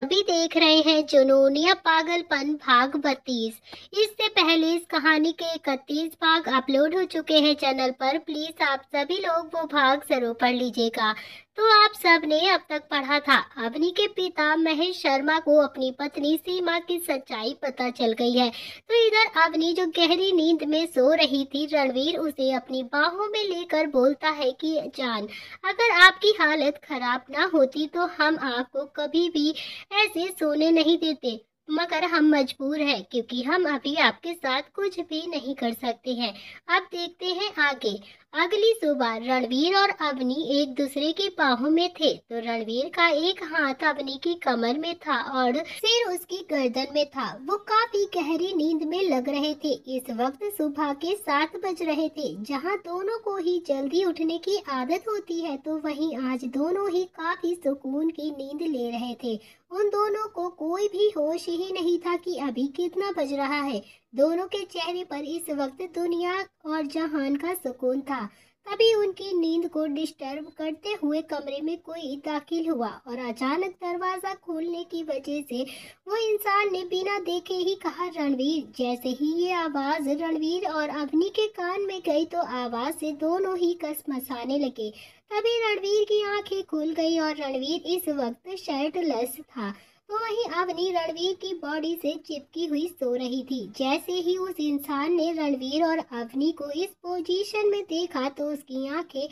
अभी देख रहे हैं जुनून या पागलपन भाग 32। इससे पहले इस कहानी के 31 भाग अपलोड हो चुके हैं चैनल पर। प्लीज आप सभी लोग वो भाग जरूर पढ़ लीजिएगा। तो आप सब ने अब तक पढ़ा था, अवनी के पिता महेश शर्मा को अपनी पत्नी सीमा की सच्चाई पता चल गई है। तो इधर अवनी जो गहरी नींद में सो रही थी, रणवीर उसे अपनी बाहों में लेकर बोलता है कि जान, अगर आपकी हालत खराब ना होती तो हम आपको कभी भी ऐसे सोने नहीं देते, मगर हम मजबूर हैं क्योंकि हम अभी आपके साथ कुछ भी नहीं कर सकते हैं। अब देखते हैं आगे। अगली सुबह रणवीर और अवनी एक दूसरे की बाहों में थे। तो रणवीर का एक हाथ अवनी की कमर में था और सिर उसकी गर्दन में था। वो काफी गहरी नींद में लग रहे थे। इस वक्त सुबह के 7 बज रहे थे। जहां दोनों को ही जल्दी उठने की आदत होती है, तो वहीं आज दोनों ही काफी सुकून की नींद ले रहे थे। उन दोनों को कोई भी होश ही नहीं था कि अभी कितना बज रहा है। दोनों के चेहरे पर इस वक्त दुनिया और जहान का सुकून था। तभी उनकी नींद को डिस्टर्ब करते हुए कमरे में कोई दाखिल हुआ और अचानक दरवाजा खोलने की वजह से वो इंसान ने बिना देखे ही कहा रणवीर। जैसे ही ये आवाज रणवीर और अवनी के कान में गई तो आवाज से दोनों ही कसमसाने लगे। तभी रणवीर की आंखें खुल गई और रणवीर इस वक्त शर्टलेस था। तो वहीं अवनी रणवीर की बॉडी से चिपकी हुई सो रही थी। जैसे ही उस इंसान ने रणवीर और अवनी को इस पोजीशन में देखा तो उसकी आंखें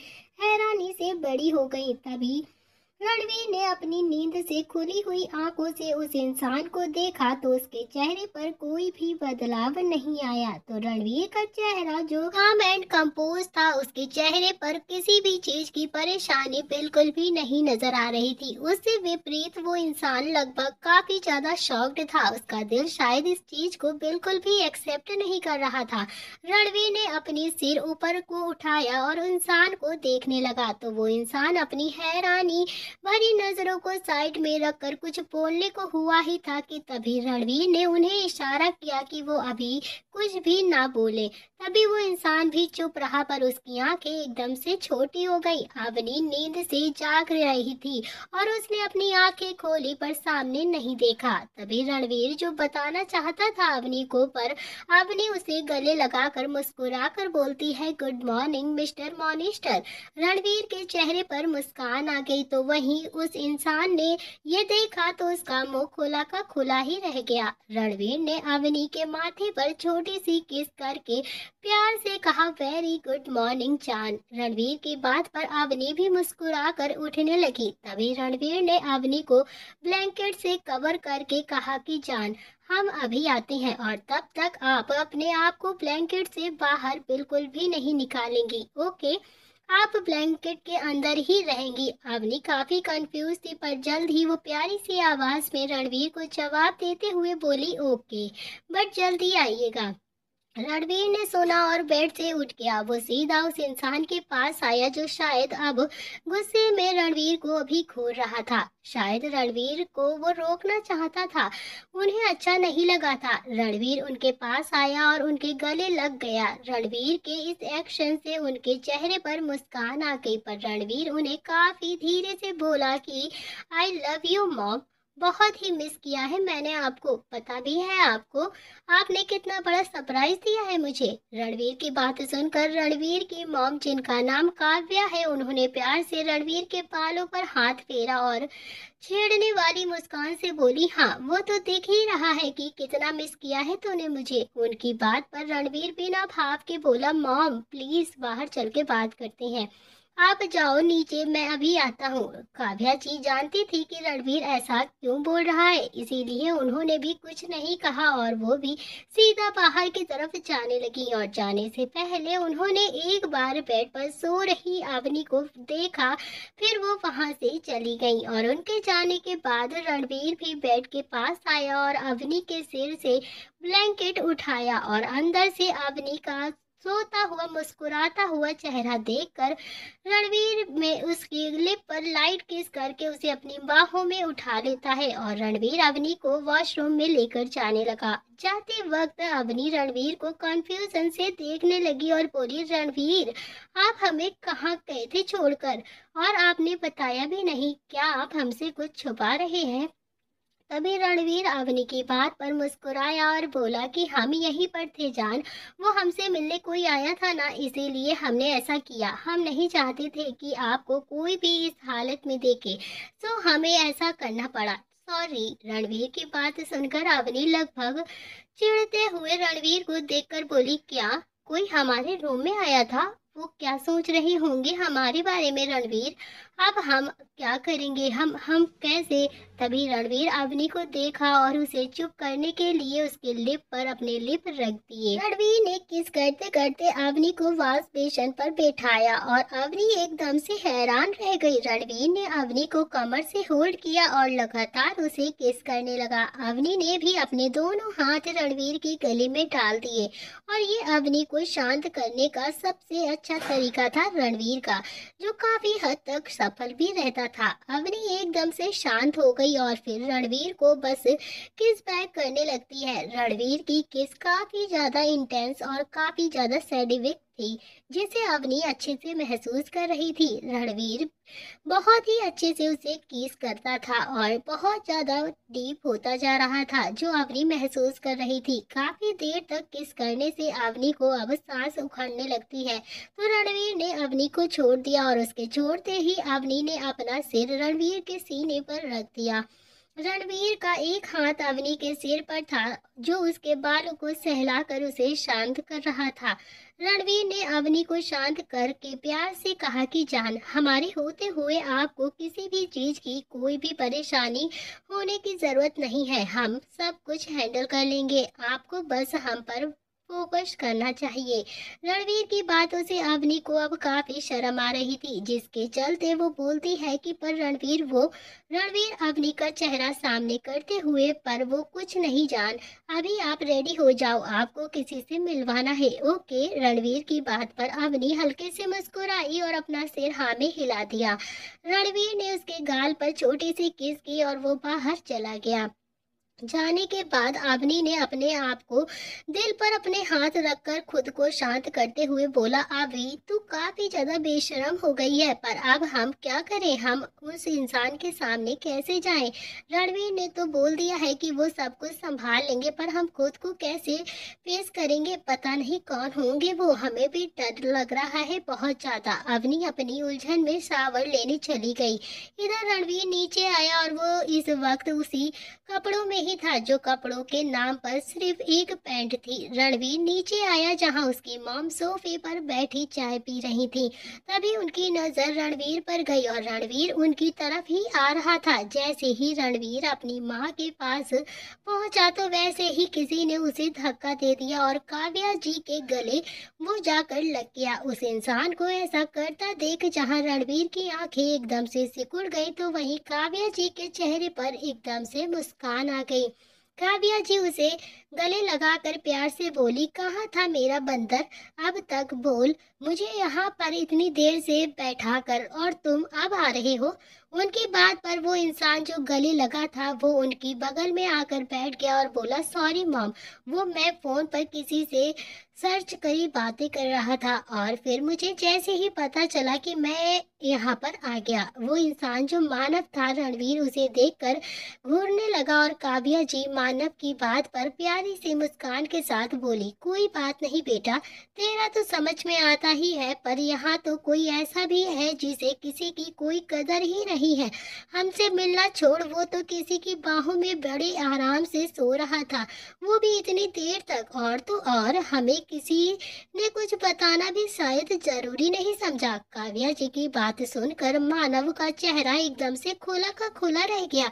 हैरानी से बड़ी हो गईं। तभी रणवीर ने अपनी नींद से खुली हुई आंखों से उस इंसान को देखा तो उसके चेहरे पर कोई भी बदलाव नहीं आया। तो रणवीर का चेहरा जो काम एंड कंपोज था, उसके चेहरे पर किसी भी चीज की परेशानी बिल्कुल भी नहीं नजर आ रही थी। उससे विपरीत वो इंसान लगभग काफी ज्यादा शॉक्ड था। उसका दिल शायद इस चीज को बिल्कुल भी एक्सेप्ट नहीं कर रहा था। रणवीर ने अपनी सिर ऊपर को उठाया और इंसान को देखने लगा। तो वो इंसान अपनी हैरानी भरी नजरों को साइड में रखकर कुछ बोलने को हुआ ही था कि तभी रणवीर ने उन्हें इशारा किया कि वो अभी कुछ भी ना बोले। तभी वो इंसान भी चुप रहा, पर उसकी आंखें एकदम से छोटी हो गई। अवनी नींद से जाग रही थी और उसने अपनी आंखें खोली पर सामने नहीं देखा। तभी रणवीर जो बताना चाहता था अवनी को, पर अवनी उसे गले लगाकर मुस्कुराकर बोलती है, गुड मॉर्निंग मिस्टर मॉनिस्टर। रणवीर के चेहरे पर मुस्कान आ गई। तो वहीं उस इंसान ने ये देखा तो उसका मुंह खुला का खुला ही रह गया। रणवीर ने अवनी के माथे पर छोटी सी किस करके प्यार से कहा, वेरी गुड मॉर्निंग जान। रणवीर की बात पर अवनी भी मुस्कुरा कर उठने लगी। तभी रणवीर ने अवनी को ब्लैंकेट से कवर करके कहा कि जान, हम अभी आते हैं और तब तक आप अपने आप को ब्लैंकेट से बाहर बिल्कुल भी नहीं निकालेंगी, ओके? आप ब्लैंकेट के अंदर ही रहेंगी। अवनी काफी कंफ्यूज थी, पर जल्द ही वो प्यारी सी आवाज में रणवीर को जवाब देते हुए बोली, ओके, बट जल्दी आइएगा। रणवीर ने सुना और बेड से उठ गया। वो सीधा उस इंसान के पास आया जो शायद अब गुस्से में रणवीर को अभी घूर रहा था। शायद रणवीर को वो रोकना चाहता था। उन्हें अच्छा नहीं लगा था। रणवीर उनके पास आया और उनके गले लग गया। रणवीर के इस एक्शन से उनके चेहरे पर मुस्कान आ गई, पर रणवीर उन्हें काफी धीरे से बोला कि आई लव यू मॉम, बहुत ही मिस किया है मैंने आपको। पता भी है आपको, आपने कितना बड़ा सरप्राइज दिया है मुझे। रणवीर की बात सुनकर रणवीर की मॉम, जिनका नाम काव्या है, उन्होंने प्यार से रणवीर के बालों पर हाथ फेरा और छेड़ने वाली मुस्कान से बोली, हाँ वो तो दिख ही रहा है कि कितना मिस किया है तूने मुझे। उनकी बात पर रणवीर बिना भाव के बोला, मॉम प्लीज बाहर चल के बात करते हैं, आप जाओ नीचे, मैं अभी आता हूँ। काव्या जी जानती थी कि रणवीर ऐसा क्यों बोल रहा है, इसीलिए उन्होंने भी कुछ नहीं कहा और वो भी सीधा बाहर की तरफ जाने लगी। और जाने से पहले उन्होंने एक बार बेड पर सो रही अवनी को देखा, फिर वो वहां से चली गई। और उनके जाने के बाद रणवीर भी बेड के पास आया और अवनी के सिर से ब्लैंकेट उठाया और अंदर से अवनी का सोता हुआ मुस्कुराता हुआ चेहरा देखकर रणवीर में उसकी लिप पर लाइट किस करके उसे अपनी बाहों में उठा लेता है और रणवीर अवनी को वॉशरूम में लेकर जाने लगा। जाते वक्त अवनी रणवीर को कंफ्यूजन से देखने लगी और बोली, रणवीर आप हमें कहाँ गए थे छोड़कर, और आपने बताया भी नहीं, क्या आप हमसे कुछ छुपा रहे हैं? तभी रणवीर अवनी की बात पर मुस्कुराया और बोला कि हम यहीं पर थे जान। वो हमसे मिलने कोई आया था ना, इसीलिए हमने ऐसा किया। हम नहीं चाहते थे कि आपको कोई भी इस हालत में देखे, तो हमें ऐसा करना पड़ा। सॉरी। रणवीर की बात सुनकर अवनी लगभग चिढ़ते हुए रणवीर को देखकर बोली, क्या कोई हमारे रूम में आया था? वो क्या सोच रहे होंगे हमारे बारे में रणवीर? अब हम क्या करेंगे? हम कैसे? तभी रणवीर अवनी को देखा और उसे चुप करने के लिए उसके लिप पर अपने लिप रख दिए। रणवीर ने किस करते करते अवनी को वॉश बेसिन पर बैठाया और अवनी एकदम से हैरान रह गई। रणवीर ने अवनी को कमर से होल्ड किया और लगातार उसे किस करने लगा। अवनी ने भी अपने दोनों हाथ रणवीर के गले में डाल दिए और ये अवनी को शांत करने का सबसे अच्छा तरीका था रणवीर का, जो काफी हद तक सफल भी रहता था। अवनी एकदम से शांत हो गई और फिर रणवीर को बस किस बैक करने लगती है। रणवीर की किस काफी ज्यादा इंटेंस और काफी ज्यादा सैडिविक थी, जिसे अवनी अच्छे से महसूस कर रही थी। रणवीर बहुत ही अच्छे से उसे किस करता था और बहुत ज्यादा डीप होता जा रहा था, जो अवनी महसूस कर रही थी। काफी देर तक किस करने से अवनी को अब सांस उखड़ने लगती है, तो रणवीर ने अवनी को छोड़ दिया और उसके छोड़ते ही अवनी ने अपना सिर रणवीर के सीने पर रख दिया। रणवीर का एक हाथ अवनी के सिर पर था, जो उसके बालों को सहलाकर उसे शांत कर रहा था। रणवीर ने अवनी को शांत करके प्यार से कहा कि जान, हमारे होते हुए आपको किसी भी चीज की कोई भी परेशानी होने की जरूरत नहीं है। हम सब कुछ हैंडल कर लेंगे, आपको बस हम पर फोकस करना चाहिए। रणवीर की बातों से अवनी को अब काफी शर्म आ रही थी, जिसके चलते वो बोलती है कि पर रणवीर अवनी का चेहरा सामने करते हुए, पर वो कुछ नहीं जान, अभी आप रेडी हो जाओ, आपको किसी से मिलवाना है। ओके। रणवीर की बात पर अवनी हल्के से मुस्कुराई और अपना सिर हाँ में हिला दिया। रणवीर ने उसके गाल पर छोटी सी किस की और वो बाहर चला गया। जाने के बाद अवनी ने अपने आप को दिल पर अपने हाथ रखकर खुद को शांत करते हुए बोला, अभी तू काफी ज्यादा बेशर्म हो गई है, पर अब हम क्या करें? हम उस इंसान के सामने कैसे जाएं? रणवीर ने तो बोल दिया है कि वो सब कुछ संभाल लेंगे, पर हम खुद को कैसे फेस करेंगे? पता नहीं कौन होंगे वो, हमें भी डर लग रहा है बहुत ज्यादा। अवनी अपनी उलझन में शावर लेने चली गई। इधर रणवीर नीचे आया और वो इस वक्त उसी कपड़ों में ही था, जो कपड़ों के नाम पर सिर्फ एक पैंट थी। रणवीर नीचे आया जहां उसकी मॉम सोफे पर बैठी चाय पी रही थी। तभी उनकी नजर रणवीर पर गई और रणवीर उनकी तरफ ही आ रहा था। जैसे ही रणवीर अपनी माँ के पास पहुंचा तो वैसे ही किसी ने उसे धक्का दे दिया और काव्या जी के गले वो जाकर लग गया। उस इंसान को ऐसा करता देख जहां रणवीर की आंखें एकदम से सिकुड़ गई, तो वहीं काव्या जी के चेहरे पर एकदम से मुस्कान आ गई। काव्या जी उसे गले लगाकर प्यार से बोली, कहाँ था मेरा बंदर? अब तक बोल, मुझे यहाँ पर इतनी देर से बैठा कर और तुम अब आ रहे हो? उनकी बात पर वो इंसान जो गले लगा था वो उनकी बगल में आकर बैठ गया और बोला, सॉरी मॉम, वो मैं फोन पर किसी से सर्च करी बातें कर रहा था और फिर मुझे जैसे ही पता चला कि मैं यहाँ पर आ गया। वो इंसान जो मानव था, रणवीर उसे देखकर घूरने लगा और काव्या जी मानव की बात पर प्यारी सी मुस्कान के साथ बोली, कोई बात नहीं बेटा, तेरा तो समझ में आता ही है, पर यहाँ तो कोई ऐसा भी है जिसे किसी की कोई कदर ही नहीं है। हमसे मिलना छोड़, वो तो किसी की बाहों में बड़े आराम से सो रहा था, वो भी इतनी देर तक। और तो और हमें किसी ने कुछ बताना भी शायद जरूरी नहीं समझा। काव्या जी की बात सुनकर मानव का चेहरा एकदम से खोला का खोला रह गया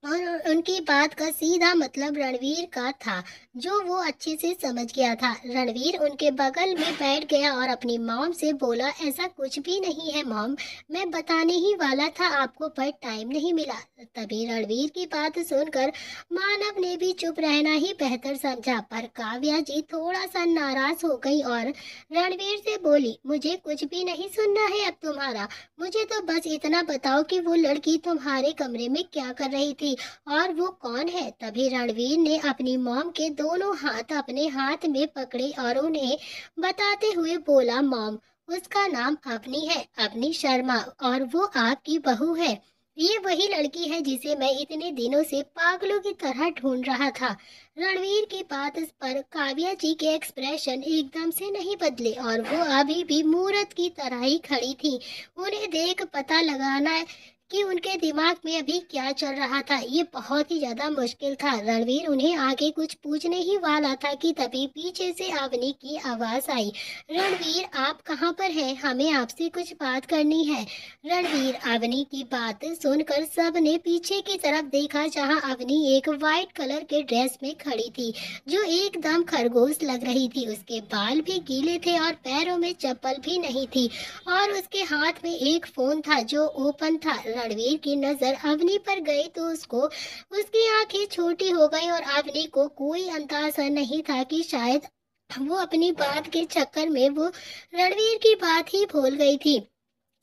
और उनकी बात का सीधा मतलब रणवीर का था, जो वो अच्छे से समझ गया था। रणवीर उनके बगल में बैठ गया और अपनी मॉम से बोला, ऐसा कुछ भी नहीं है मॉम, मैं बताने ही वाला था आपको, पर टाइम नहीं मिला। तभी रणवीर की बात सुनकर मानव ने भी चुप रहना ही बेहतर समझा, पर काव्या जी थोड़ा सा नाराज हो गई और रणवीर से बोली, मुझे कुछ भी नहीं सुनना है अब तुम्हारा, मुझे तो बस इतना बताओ कि वो लड़की तुम्हारे कमरे में क्या कर रही थी और वो कौन है? तभी रणवीर ने अपनी मॉम के दोनों हाथ अपने हाथ में पकड़े और उन्हें बताते हुए बोला, मॉम, उसका नाम अवनी है, अवनी शर्मा, और वो आपकी बहू है। ये वही लड़की है जिसे मैं इतने दिनों से पागलों की तरह ढूंढ रहा था। रणवीर की बात पर काव्या जी के एक्सप्रेशन एकदम से नहीं बदले और वो अभी भी मूर्त की तरह ही खड़ी थी। उन्हें देख पता लगाना कि उनके दिमाग में अभी क्या चल रहा था ये बहुत ही ज्यादा मुश्किल था। रणवीर उन्हें आगे कुछ पूछने ही वाला था कि तभी पीछे से अवनी की आवाज आई। रणवीर आप कहाँ पर हैं? हमें आपसे कुछ बात करनी है। रणवीर अवनी की बात सुनकर सबने पीछे की तरफ देखा जहां अवनी एक वाइट कलर के ड्रेस में खड़ी थी जो एकदम खरगोश लग रही थी। उसके बाल भी गीले थे और पैरों में चप्पल भी नहीं थी और उसके हाथ में एक फोन था जो ओपन था। रणवीर की नजर अवनी पर गई तो उसको उसकी आंखें छोटी हो गई और अवनी को कोई अंदाजा नहीं था कि शायद वो अपनी बात के चक्कर में वो रणवीर की बात ही भूल गई थी।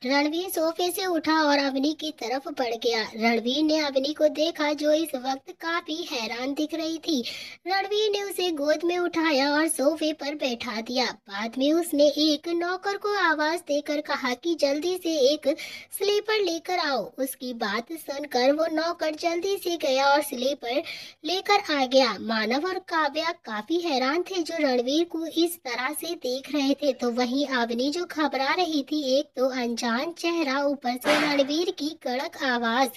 रणवीर सोफे से उठा और अवनी की तरफ बढ़ गया। रणवीर ने अवनी को देखा जो इस वक्त काफी हैरान दिख रही थी। रणवीर ने उसे गोद में उठाया और सोफे पर बैठा दिया। बाद में उसने एक नौकर को आवाज देकर कहा कि जल्दी से एक स्लीपर लेकर आओ। उसकी बात सुनकर वो नौकर जल्दी से गया और स्लीपर लेकर आ गया। मानव और काव्या काफी हैरान थे जो रणवीर को इस तरह से देख रहे थे, तो वहीं अवनी जो घबरा रही थी। एक तो अनजान चेहरा, ऊपर से रणवीर की कड़क आवाज।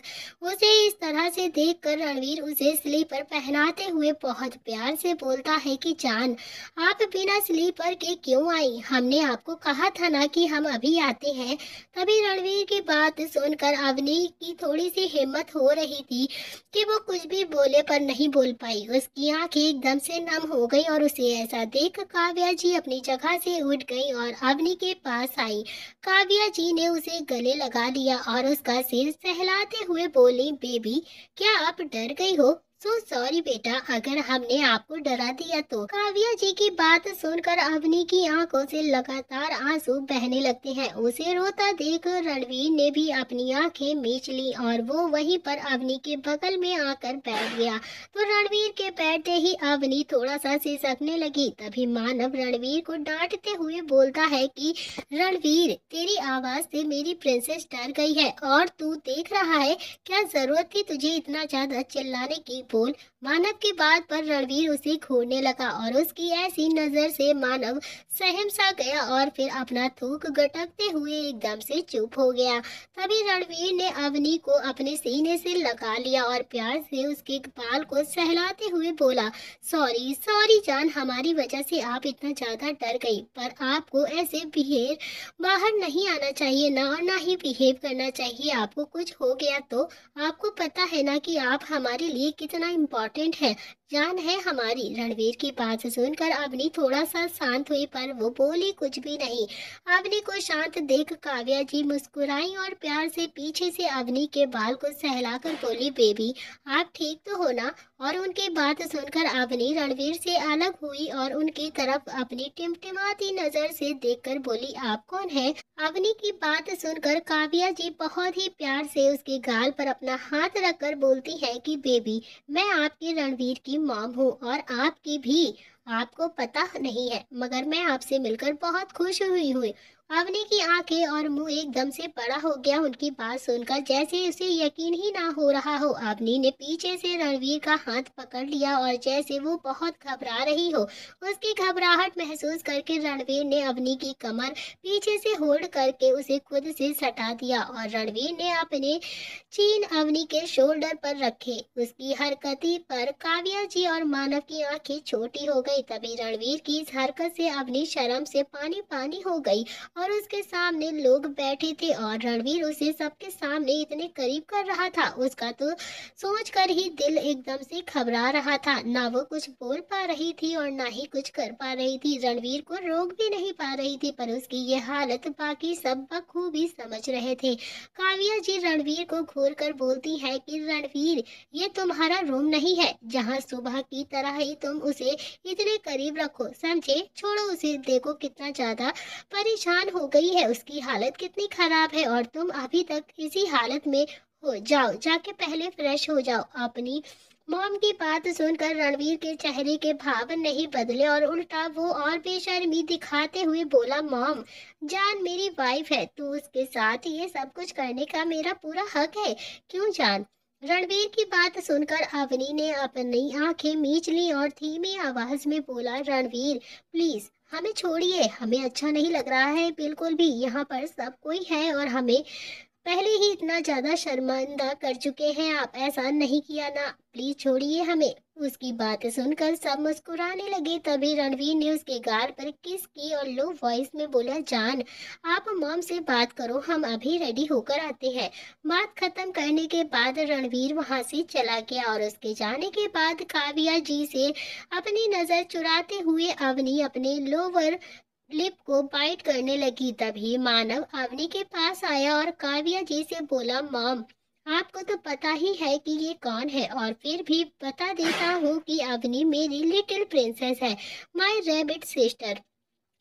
उसे इस तरह से देखकर रणवीर उसे स्लीपर पहनाते हुए बहुत प्यार से बोलता है कि जान, आप बिना स्लीपर के क्यों आई? हमने आपको कहा था ना कि हम अभी आते हैं। तभी रणवीर की बात सुनकर अवनी की थोड़ी सी हिम्मत हो रही थी कि वो कुछ भी बोले पर नहीं बोल पाई। उसकी आंखें एकदम से नम हो गई और उसे ऐसा देख काव्या जी अपनी जगह से उठ गई और अवनी के पास आई। काव्या जी ने उसे गले लगा लिया और उसका सिर सहलाते हुए बोली, बेबी क्या आप डर गई हो? सो सॉरी बेटा, अगर हमने आपको डरा दिया तो। काव्या जी की बात सुनकर अवनी की आंखों से लगातार आंसू बहने लगते हैं। उसे रोता देख रणवीर ने भी अपनी आंखें मीच ली और वो वहीं पर अवनी के बगल में आकर बैठ गया। तो रणवीर के बैठते ही अवनी थोड़ा सा सिसकने लगी। तभी मानव रणवीर को डांटते हुए बोलता है कि रणवीर, तेरी आवाज से मेरी प्रिंसेस डर गई है और तू देख रहा है क्या जरूरत थी तुझे इतना ज्यादा चिल्लाने की? बोल। मानव की बात पर रणवीर उसे घूरने लगा और उसकी ऐसी नजर से मानव सहम सा गया और फिर अपना थूक गटकते हुए एकदम से चुप हो गया। तभी रणवीर ने अवनी को अपने सीने से लगा लिया और प्यार से उसके बाल को सहलाते हुए बोला, सॉरी सॉरी जान, हमारी वजह से आप इतना ज्यादा डर गई, पर आपको ऐसे बिहेव बाहर नहीं आना चाहिए ना, और ना ही बिहेव करना चाहिए। आपको कुछ हो गया तो आपको पता है ना कि आप हमारे लिए कितना इम्पोर्टेंट है, जान है हमारी। रणवीर की बात सुनकर अवनी थोड़ा सा शांत हुई पर वो बोली कुछ भी नहीं। अवनी को शांत देख काव्या जी मुस्कुराई और प्यार से पीछे से अवनी के बाल को सहलाकर बोली, बेबी आप ठीक तो हो ना? और उनकी बात सुनकर अवनी रणवीर से अलग हुई और उनकी तरफ अपनी टिमटिमाती नजर से देखकर बोली, आप कौन है? अवनी की बात सुनकर काव्या जी बहुत ही प्यार से उसके गाल पर अपना हाथ रखकर बोलती है कि बेबी, मैं आपके रणवीर की मॉम हूँ और आपकी भी। आपको पता नहीं है मगर मैं आपसे मिलकर बहुत खुश हुई हूँ। अवनी की आंखें और मुंह एकदम से बड़ा हो गया उनकी बात सुनकर, जैसे उसे यकीन ही ना हो रहा हो। अवनी ने पीछे से रणवीर का हाथ पकड़ लिया और जैसे वो बहुत घबरा रही हो। उसकी घबराहट महसूस करके रणवीर ने अवनी की कमर पीछे से होल्ड करके उसे खुद से सटा दिया और रणवीर ने अपने चीन अवनी के शोल्डर पर रखे। उसकी हरकती पर काव्या जी और मानव की आंखें छोटी हो गई। तभी रणवीर की इस हरकत से अवनी शर्म से पानी पानी हो गई और उसके सामने लोग बैठे थे और रणवीर उसे सबके सामने इतने करीब कर रहा था। उसका तो सोचकर ही दिल एकदम से घबरा रहा था। ना वो कुछ बोल पा रही थी और ना ही कुछ कर पा रही थी। रणवीर को रोक भी नहीं पा रही थी, पर उसकी ये हालत बाकी सब बखूबी समझ रहे थे। काव्या जी रणवीर को घूर कर बोलती है कि रणवीर, ये तुम्हारा रूम नहीं है जहाँ सुबह की तरह ही तुम उसे इतने करीब रखो, समझे? छोड़ो उसे, देखो कितना ज्यादा परेशान हो गई है, उसकी हालत कितनी खराब है और तुम अभी तक इसी हालत में हो। जाओ, जाके पहले फ्रेश हो जाओ, अपनी मॉम की बात सुनकर रणवीर के चेहरे के भाव नहीं बदले और उल्टा वो और बेशर्मी दिखाते हुए बोला, मॉम, जान मेरी वाइफ है तो उसके साथ ये सब कुछ करने का मेरा पूरा हक है, क्यों जान? रणवीर की बात सुनकर अवनी ने अपनी आंखें मीच ली और धीमी आवाज में बोला, रणवीर प्लीज हमें छोड़िए, हमें अच्छा नहीं लग रहा है बिल्कुल भी। यहाँ पर सब कोई है और हमें पहले ही इतना ज्यादा शर्मिंदा कर चुके हैं आप, ऐसा नहीं किया ना, प्लीज छोड़िए हमें। उसकी बात सुनकर सब मुस्कुराने लगे। तभी रणवीर ने उसके गाल पर किस की और लो वॉइस में बोला, जान आप मॉम से बात करो, हम अभी रेडी होकर आते हैं। बात खत्म करने के बाद रणवीर वहां से चला गया और उसके जाने के बाद काव्या जी से अपनी नजर चुराते हुए अवनी अपने लोअर लिप को बाइट करने लगी। तभी मानव अवनी के पास आया और काव्या जी से बोला, मॉम आपको तो पता ही है कि ये कौन है, और फिर भी बता देता हूँ कि अवनी मेरी लिटिल प्रिंसेस है, माय रैबिट सिस्टर।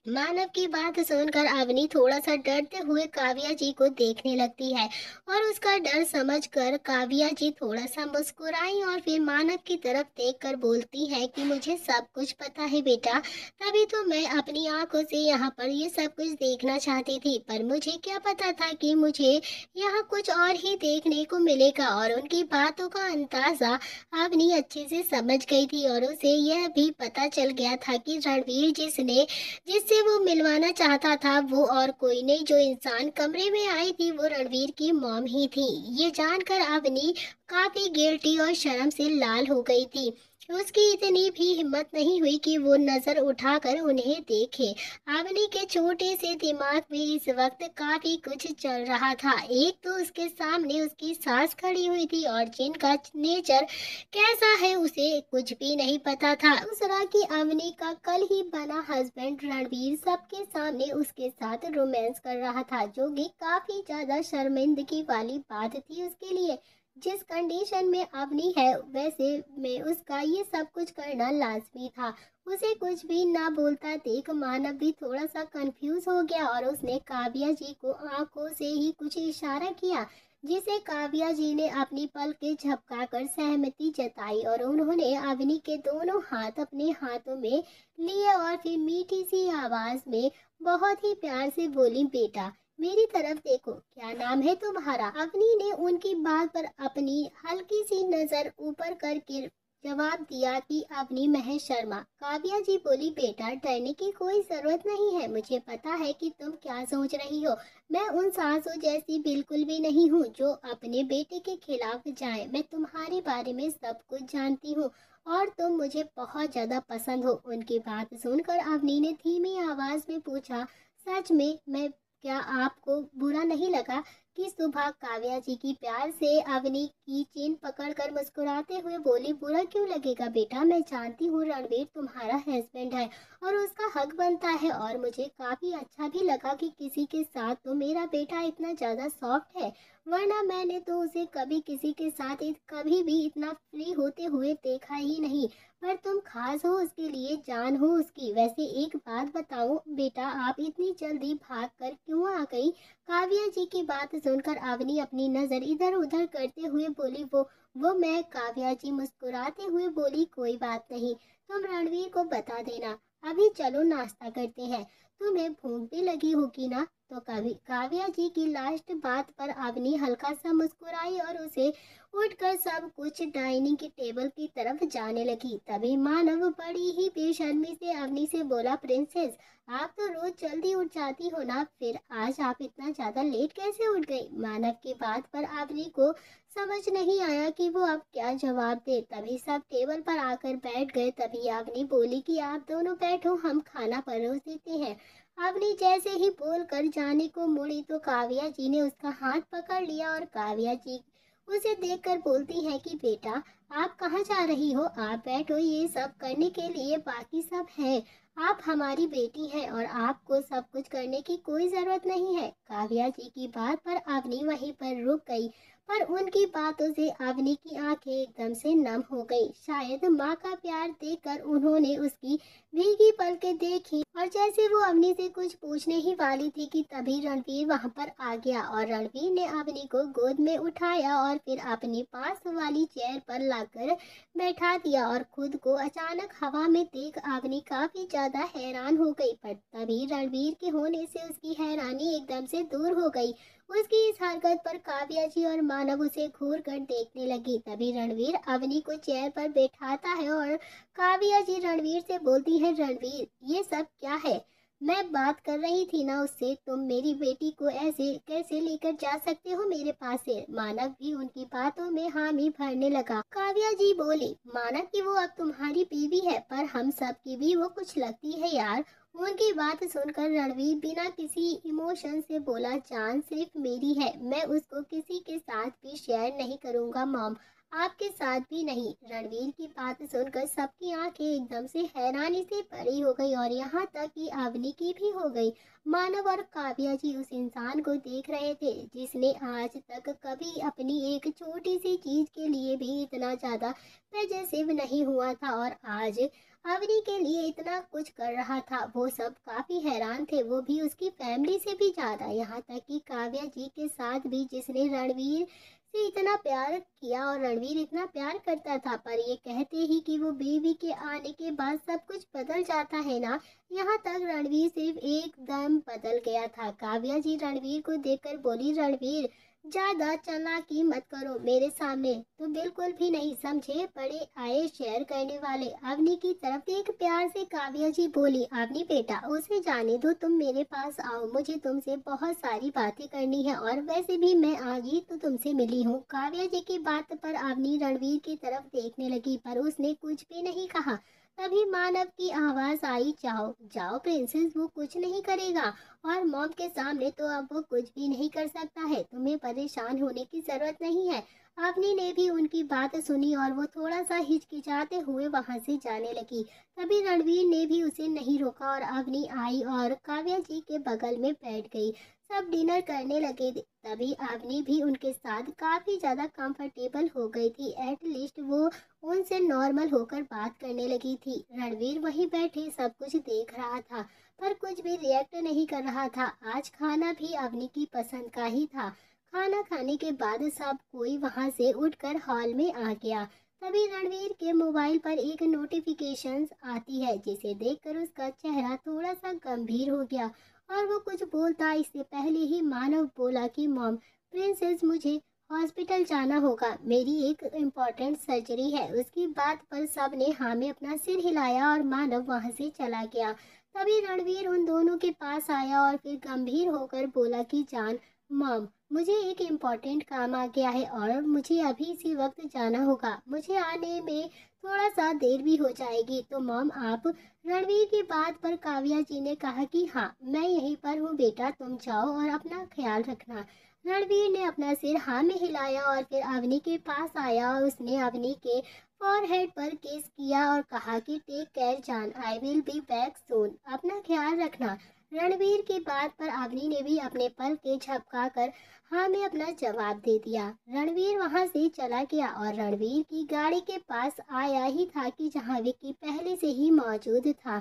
मानव की बात सुनकर अवनी थोड़ा सा डरते हुए काव्या जी को देखने लगती है और उसका डर समझकर काव्या जी थोड़ा सा मुस्कुराई और फिर मानव की तरफ देखकर बोलती है कि मुझे सब कुछ पता है बेटा, तभी तो मैं अपनी आंखों से यहाँ पर ये सब कुछ देखना चाहती थी, पर मुझे क्या पता था कि मुझे यहाँ कुछ और ही देखने को मिलेगा। और उनकी बातों का अंदाजा अवनी अच्छे से समझ गई थी और उसे यह भी पता चल गया था कि रणवीर जिससे वो मिलवाना चाहता था वो और कोई नहीं, जो इंसान कमरे में आई थी वो रणवीर की मॉम ही थी। ये जानकर अवनी काफी गिल्टी और शर्म से लाल हो गई थी। उसकी इतनी भी हिम्मत नहीं हुई कि वो नजर उठाकर उन्हें देखे। अवनी के छोटे से दिमाग में इस वक्त काफी कुछ चल रहा था। एक तो उसके सामने उसकी सास खड़ी हुई थी और जिनका नेचर कैसा है उसे कुछ भी नहीं पता था। दूसरा कि अवनी का कल ही बना हस्बैंड रणवीर सबके सामने उसके साथ रोमांस कर रहा था, जो कि काफी ज्यादा शर्मिंदगी वाली बात थी उसके लिए। जिस कंडीशन में अवनी है वैसे में उसका ये सब कुछ करना लाजमी था। उसे कुछ भी ना बोलता देख मानव भी थोड़ा सा कंफ्यूज हो गया और उसने काव्या जी को आंखों से ही कुछ इशारा किया, जिसे काव्या जी ने अपनी पलकें झपकाकर सहमति जताई और उन्होंने अवनी के दोनों हाथ अपने हाथों में लिए और फिर मीठी सी आवाज में बहुत ही प्यार से बोली, बेटा मेरी तरफ देखो, क्या नाम है तुम्हारा? अवनी ने उनकी बात पर अपनी हल्की सी नजर ऊपर करके जवाब दिया कि अवनी महेश शर्मा। काव्या जी बोली, बेटा डरने की कोई जरूरत नहीं है, मुझे पता है कि तुम क्या सोच रही हो। मैं उन सासों जैसी बिल्कुल भी नहीं हूँ जो अपने बेटे के खिलाफ जाए। मैं तुम्हारे बारे में सब कुछ जानती हूँ और तुम मुझे बहुत ज्यादा पसंद हो। उनकी बात सुनकर अवनी ने धीमी आवाज में पूछा, सच में मैं क्या आपको बुरा नहीं लगा कि सुबह? काव्या जी की प्यार से अवनी की चीन पकड़कर मुस्कुराते हुए बोली, बुरा क्यों लगेगा बेटा, मैं जानती हूँ रणवीर तुम्हारा हस्बैंड है और उसका हक बनता है, और मुझे काफी अच्छा भी लगा कि किसी के साथ तो मेरा बेटा इतना ज्यादा सॉफ्ट है, वरना मैंने तो उसे कभी किसी के साथ कभी भी इतना फ्री होते हुए देखा ही नहीं। पर तुम खास हो उसके लिए, जान हो उसकी। वैसे एक बात बताओ बेटा, आप इतनी जल्दी भाग कर क्यों आ गई? काव्या जी की बात सुनकर अवनी अपनी नजर इधर उधर करते हुए बोली, वो मैं। काव्या जी मुस्कुराते हुए बोली, कोई बात नहीं, तुम रणवीर को बता देना। अभी चलो नाश्ता करते हैं, तुम्हें भूख भी लगी होगी ना? तो कभी काव्या जी की लास्ट बात पर अवनी हल्का सा मुस्कुराई और उसे उठकर सब कुछ डाइनिंग की टेबल की तरफ जाने लगी। तभी मानव बड़ी ही बेशर्मी से अवनी से बोला, प्रिंसेस आप तो रोज जल्दी उठ जाती हो ना, फिर आज आप इतना ज्यादा लेट कैसे उठ गई? मानव की बात पर अवनी को समझ नहीं आया कि वो अब क्या जवाब दे। तभी सब टेबल पर आकर बैठ गए। तभी अवनी बोली कि आप दोनों बैठो, हम खाना परोस देते हैं। अवनी जैसे ही बोल कर जाने को मुड़ी तो काव्या जी ने उसका हाथ पकड़ लिया और काव्या जी उसे देखकर बोलती है कि बेटा आप कहाँ जा रही हो? आप बैठो, ये सब करने के लिए बाकी सब है। आप हमारी बेटी हैं और आपको सब कुछ करने की कोई जरूरत नहीं है। काव्या जी की बात पर अवनी वहीं पर रुक गई, और उनकी बातों से अवनी की आंखें एकदम से नम हो गई। शायद माँ का प्यार देखकर उन्होंने उसकी भीगी पलकें देखी और जैसे वो अवनी से कुछ पूछने ही वाली थी कि तभी रणवीर वहां पर आ गया और रणवीर ने अवनी को गोद में उठाया और फिर अपने पास वाली चेयर पर लाकर बैठा दिया और खुद को अचानक हवा में देख अवनी काफी ज्यादा हैरान हो गई। पर तभी रणवीर के होने से उसकी हैरानी एकदम से दूर हो गई। उसकी इस हरकत पर काव्या जी और मानव उसे घूर कर देखने लगी। तभी रणवीर अवनी को चेयर पर बैठाता है और काव्या जी रणवीर से बोलती है, रणवीर ये सब क्या है? मैं बात कर रही थी ना उससे, तुम मेरी बेटी को ऐसे कैसे लेकर जा सकते हो मेरे पास से? मानव भी उनकी बातों में हामी भरने लगा। काव्या जी बोली, माना कि वो अब तुम्हारी बीवी है, पर हम सब की भी वो कुछ लगती है यार। उनकी बात सुनकर रणवीर बिना किसी इमोशन से बोला, जान सिर्फ मेरी है, मैं उसको किसी के साथ भी शेयर नहीं करूंगा मॉम, आपके साथ भी नहीं। रणवीर की बात सुनकर सबकी आंखें एकदम से हैरानी से भरी हो गई और यहाँ तक कि अवनी की भी हो गई। मानव और काव्या जी उस इंसान को देख रहे थे जिसने आज तक कभी अपनी एक छोटी सी चीज के लिए भी इतना ज्यादा पजेसिव नहीं हुआ था और आज अवनी के लिए इतना कुछ कर रहा था। वो सब काफी हैरान थे, वो भी उसकी फैमिली से भी ज्यादा। यहाँ तक कि काव्या जी के साथ भी, जिसने रणवीर से इतना प्यार किया और रणवीर इतना प्यार करता था, पर ये कहते ही कि वो बेबी के आने के बाद सब कुछ बदल जाता है ना। यहाँ तक रणवीर सिर्फ एकदम बदल गया था। काव्या जी रणवीर को देखकर बोली, रणवीर ज्यादा चालाकी मत करो मेरे सामने, तो बिल्कुल भी नहीं, समझे? बड़े आए शेयर करने वाले। अवनी की तरफ एक प्यार से काव्या जी बोली, अवनी बेटा उसे जाने दो, तुम मेरे पास आओ, मुझे तुमसे बहुत सारी बातें करनी है और वैसे भी मैं आज ही तो तुमसे मिली हूँ। काव्या जी की बात पर अवनी रणवीर की तरफ देखने लगी, पर उसने कुछ भी नहीं कहा। तभी मानव की आवाज आई, जाओ जाओ प्रिंसेस, वो कुछ नहीं करेगा और मॉम के सामने तो अब वो कुछ भी नहीं कर सकता है, तुम्हें परेशान होने की जरूरत नहीं है। अवनी ने भी उनकी बात सुनी और वो थोड़ा सा हिचकिचाते हुए वहां से जाने लगी। तभी रणवीर ने भी उसे नहीं रोका और अवनी आई और काव्या जी के बगल में बैठ गई। सब डिनर करने लगे। तभी अवनी भी उनके साथ काफी ज्यादा कंफर्टेबल हो गई थी। एटलीस्ट वो उनसे नॉर्मल होकर बात करने लगी थी। रणवीर वहीं बैठे सब कुछ देख रहा था पर कुछ भी रिएक्ट नहीं कर रहा था। आज खाना भी अवनी की पसंद का ही था। खाना खाने के बाद सब कोई वहां से उठकर हॉल में आ गया। तभी रणवीर के मोबाइल पर एक नोटिफिकेशन आती है जिसे देखकर उसका चेहरा थोड़ा सा गंभीर हो गया और वो कुछ बोलता इससे पहले ही मानव बोला कि मॉम, प्रिंसेस मुझे हॉस्पिटल जाना होगा, मेरी एक इम्पोर्टेंट सर्जरी है। उसकी बात पर सब ने हाँ में अपना सिर हिलाया और मानव वहां से चला गया। तभी रणवीर उन दोनों के पास आया और फिर गंभीर होकर बोला कि जान, मॉम मुझे एक इम्पोर्टेंट काम आ गया है और मुझे अभी इसी वक्त जाना होगा, मुझे आने में थोड़ा सा देर भी हो जाएगी, तो मॉम आप। रणवीर की बात पर काव्या जी ने कहा कि हाँ मैं यहीं पर हूँ बेटा, तुम जाओ और अपना ख्याल रखना। रणवीर ने अपना सिर हाँ में हिलाया और फिर अवनी के पास आया और उसने अवनी के फॉरहेड पर किस किया और कहा कि टेक केयर जान, I will be back soon, अपना ख्याल रखना। रणवीर की बात पर अवनी ने भी अपने पल के झपकाकर हाँ में अपना जवाब दे दिया। रणवीर वहां से चला गया और रणवीर की गाड़ी के पास आया ही था कि जहां विक्की पहले से ही मौजूद था।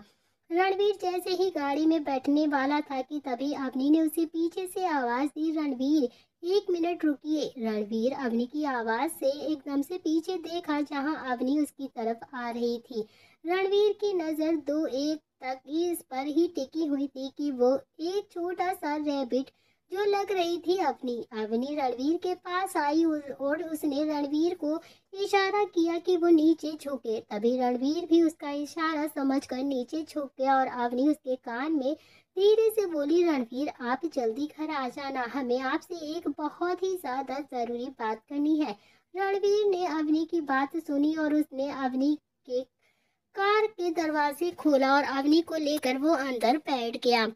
रणवीर जैसे ही गाड़ी में बैठने वाला था कि तभी अवनी ने उसे पीछे से आवाज दी, रणवीर एक मिनट रुकिए। रणवीर अवनी की आवाज से एकदम से पीछे देखा जहां अवनी उसकी तरफ आ रही थी। रणवीर की नजर दो एक तक इस पर ही टिकी हुई थी कि वो एक छोटा सा रैबिट जो लग रही थी अपनी। अवनी रणवीर के पास आई और उसने रणवीर को इशारा किया कि वो नीचे झुके। तभी रणवीर भी उसका इशारा समझकर नीचे झुक गया और अवनी उसके कान में धीरे से बोली, रणवीर आप जल्दी घर आ जाना, हमें आपसे एक बहुत ही ज्यादा जरूरी बात करनी है। रणवीर ने अवनी की बात सुनी और उसने अवनी के कार के दरवाजे खोला और अवनी को लेकर वो अंदर बैठ गया।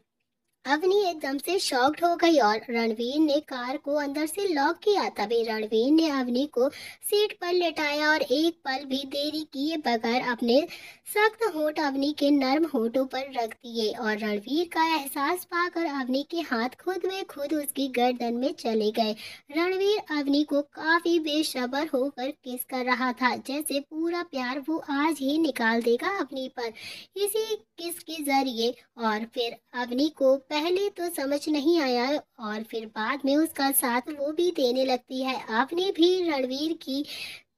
अवनी एकदम से शॉक्ड हो गई और रणवीर ने कार को अंदर से लॉक किया। तभी रणवीर ने अवनी को सीट पर लेटाया और एक पल भी देरी किए बगैर अपने सख्त होंठ अवनी के नर्म होठों पर रख दिए और रणवीर का एहसास पाकर अवनी के हाथ खुद में खुद उसकी गर्दन में चले गए। रणवीर अवनी को काफी बेसब्र होकर किस कर रहा था, जैसे पूरा प्यार वो आज ही निकाल देगा अवनी पर इसी किस के जरिए। और फिर अवनी को पहले तो समझ नहीं आया और फिर बाद में उसका साथ वो भी देने लगती है। अवनी भी रणवीर की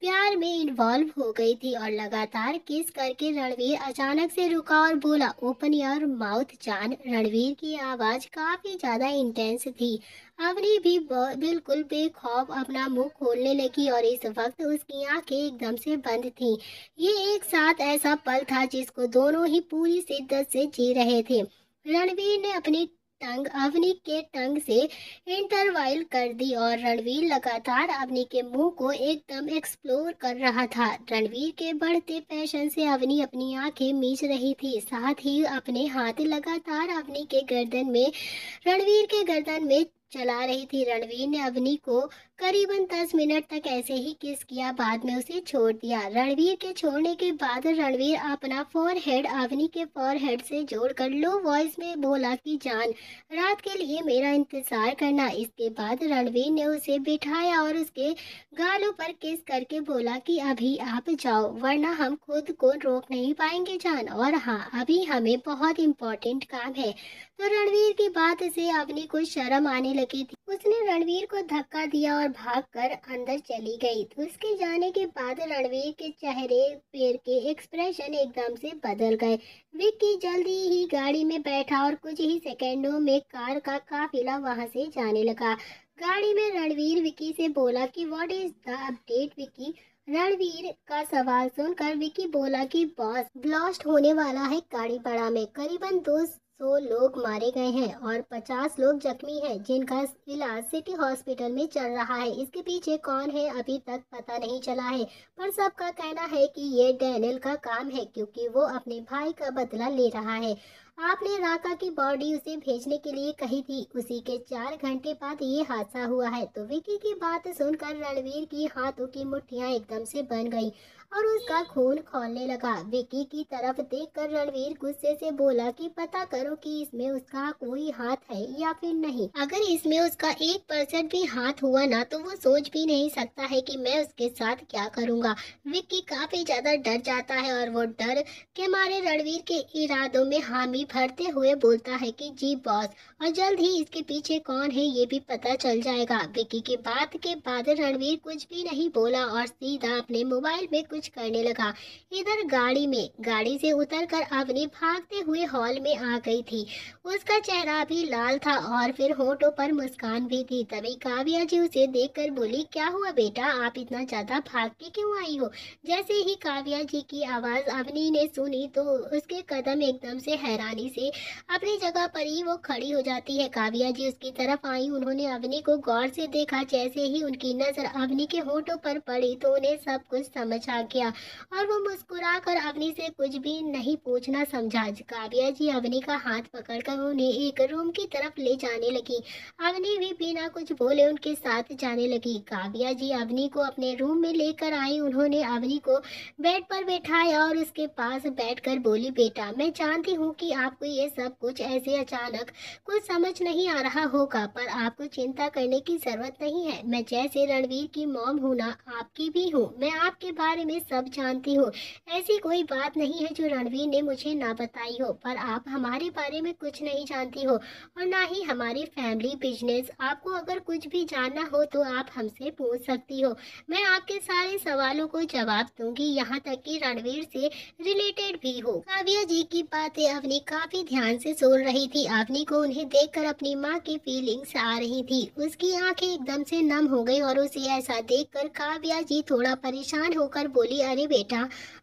प्यार में इन्वॉल्व हो गई थी और लगातार किस करके रणवीर अचानक से रुका और बोला, ओपन योर माउथ जान। रणवीर की आवाज काफी ज्यादा इंटेंस थी। अवनी भी बिल्कुल बेखौफ अपना मुंह खोलने लगी और इस वक्त उसकी आंखें एकदम से बंद थीं। ये एक साथ ऐसा पल था जिसको दोनों ही पूरी शिद्दत से जी रहे थे। रणवीर ने अपनी टंग अवनी के टंग से इंटरवाइल कर दी और रणवीर लगातार अवनी के मुंह को एकदम एक्सप्लोर कर रहा था। रणवीर के बढ़ते पैशन से अवनी अपनी आंखें मीच रही थी, साथ ही अपने हाथ लगातार अवनी के गर्दन में रणवीर के गर्दन में चला रही थी। रणवीर ने अवनी को करीबन 10 मिनट तक ऐसे ही किस किया, बाद में उसे छोड़ दिया। रणवीर के छोड़ने के बाद रणवीर अपना फोरहेड अवनी के फोरहेड से जोड़कर लो वॉइस में बोला कि जान, रात के लिए मेरा इंतजार करना। इसके बाद रणवीर ने उसे बिठाया और उसके गालों पर किस करके बोला कि अभी आप जाओ, वरना हम खुद को रोक नहीं पाएंगे जान, और हाँ, अभी हमें बहुत इम्पोर्टेंट काम है। तो रणवीर की बात से अवनी को शर्म आने लगी थी। उसने रणवीर को धक्का दिया और भागकर अंदर चली गई। तो उसके जाने के बाद रणवीर के चेहरे पैर के एक्सप्रेशन एकदम से बदल गए। विक्की जल्दी ही गाड़ी में बैठा और कुछ ही सेकंडों में कार का काफिला वहां से जाने लगा। गाड़ी में रणवीर विक्की से बोला कि what is the update Vicky. Ranveer का सवाल सुनकर विक्की बोला कि बॉस, ब्लास्ट होने वाला है काड़ीपाड़ा में। करीबन 200 लोग मारे गए हैं और 50 लोग जख्मी हैं, जिनका इलाज सिटी हॉस्पिटल में चल रहा है। इसके पीछे कौन है अभी तक पता नहीं चला है, पर सबका कहना है कि ये डैनियल का काम है, क्योंकि वो अपने भाई का बदला ले रहा है। आपने राका की बॉडी उसे भेजने के लिए कही थी, उसी के 4 घंटे बाद ये हादसा हुआ है। तो विकी की बात सुनकर रणवीर की हाथों की मुट्ठियां एकदम से बन गई और उसका खून खौलने लगा। विकी की तरफ देखकर रणवीर गुस्से से बोला कि पता करो कि इसमें उसका कोई हाथ है या फिर नहीं। अगर इसमें उसका 1% भी हाथ हुआ ना, तो वो सोच भी नहीं सकता है कि मैं उसके साथ क्या करूँगा। विक्की काफी ज्यादा डर जाता है और वो डर के मारे रणवीर के इरादों में हामी भरते हुए बोलता है कि जी बॉस, और जल्द ही इसके पीछे कौन है ये भी पता चल जाएगा। विक्की की बात के बाद रणवीर कुछ भी नहीं बोला और सीधा अपने मोबाइल में कुछ करने लगा। इधर गाड़ी से उतरकर अवनी भागते हुए हॉल में आ गई थी। उसका चेहरा भी लाल था और फिर होठों पर मुस्कान भी थी। तभी काव्या जी उसे देखकर बोली, क्या हुआ बेटा, आप इतना ज्यादा भाग के क्यों आई हो। जैसे ही काव्या जी की आवाज अवनी ने सुनी तो उसके कदम एकदम से हैरानी से अपनी जगह पर ही वो खड़ी हो जाती है। काव्या जी उसकी तरफ आई, उन्होंने अवनी को गौर से देखा। जैसे ही उनकी नजर अवनी के होठों पर पड़ी तो उन्हें सब कुछ समझ आ गया और वो मुस्कुराकर अवनी से कुछ भी नहीं पूछना समझा। काव्या जी अवनी का हाथ पकड़कर उन्हें एक रूम की तरफ ले जाने लगी। अवनी भी बिना कुछ बोले उनके साथ जाने लगी। काव्या जी अवनी को अपने रूम में लेकर आई। उन्होंने अवनी को बेड पर बैठाया और उसके पास बैठकर बोली, बेटा, मैं जानती हूँ कि आपको ये सब कुछ ऐसे अचानक कुछ समझ नहीं आ रहा होगा, पर आपको चिंता करने की जरूरत नहीं है। मैं जैसे रणवीर की मॉम हूँ ना, आपकी भी हूँ। मैं आपके बारे में सब जानती हूँ। ऐसी कोई बात नहीं है जो रणवीर ने मुझे ना बताई हो, पर आप हमारे बारे में कुछ नहीं जानती हो और ना ही हमारी फैमिली बिजनेस। आपको अगर कुछ भी जानना हो तो आप हमसे पूछ सकती हो। मैं आपके सारे सवालों को जवाब दूंगी, यहाँ तक कि रणवीर से रिलेटेड भी हो। काव्या जी की बातें अवनी काफी ध्यान से सुन रही थी। अवनी को उन्हें देखकर अपनी माँ की फीलिंग्स आ रही थी। उसकी आंखें एकदम से नम हो गई और उसे ऐसा देखकर काव्या जी थोड़ा परेशान होकर बोली, बोली, अरे बेटा,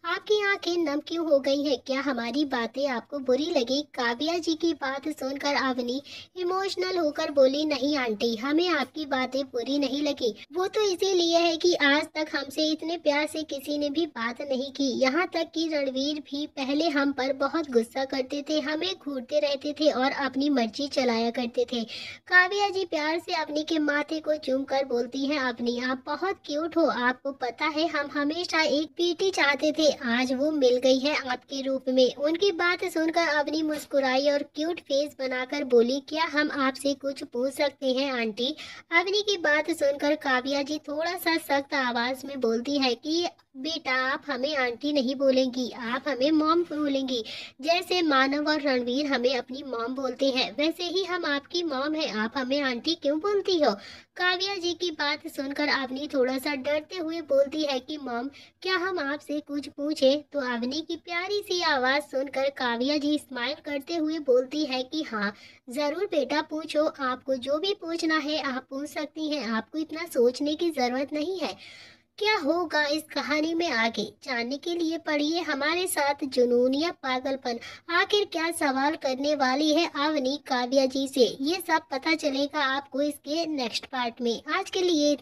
आपकी आंखें नम क्यों हो गई हैं? क्या हमारी बातें आपको बुरी लगी? काव्या जी की बात सुनकर अवनी इमोशनल होकर बोली, नहीं आंटी, हमें आपकी बातें बुरी नहीं लगी। वो तो इसीलिए है कि आज तक हमसे इतने प्यार से किसी ने भी बात नहीं की। यहाँ तक कि रणवीर भी पहले हम पर बहुत गुस्सा करते थे, हमें घूरते रहते थे और अपनी मर्जी चलाया करते थे। काव्या जी प्यार से अवनी के माथे को चूम कर बोलती हैं, अवनी आप बहुत क्यूट हो। आपको पता है हम हमेशा एक बेटी चाहते थे, आज वो मिल गई है आपके रूप में। उनकी बात सुनकर अवनी मुस्कुराई और क्यूट फेस बनाकर बोली, क्या हम आपसे कुछ पूछ सकते हैं आंटी? अवनी की बात सुनकर काव्या जी थोड़ा सा सख्त आवाज में बोलती है कि बेटा, आप हमें आंटी नहीं बोलेंगी, आप हमें मॉम बोलेंगी। जैसे मानव और रणवीर हमें अपनी मॉम बोलते हैं, वैसे ही हम आपकी मॉम हैं। आप हमें आंटी क्यों बोलती हो? काव्या जी की बात सुनकर अवनी थोड़ा सा डरते हुए बोलती है कि मॉम, क्या हम आपसे कुछ पूछे? तो अवनी की प्यारी सी आवाज सुनकर काव्या जी स्माइल करते हुए बोलती है कि हाँ, जरूर बेटा, पूछो। आपको जो भी पूछना है आप पूछ सकती हैं, आपको इतना सोचने की जरूरत नहीं है। क्या होगा इस कहानी में आगे जानने के लिए पढ़िए हमारे साथ जुनून या पागलपन। आखिर क्या सवाल करने वाली है अवनी काव्या जी से, ये सब पता चलेगा आपको इसके नेक्स्ट पार्ट में। आज के लिए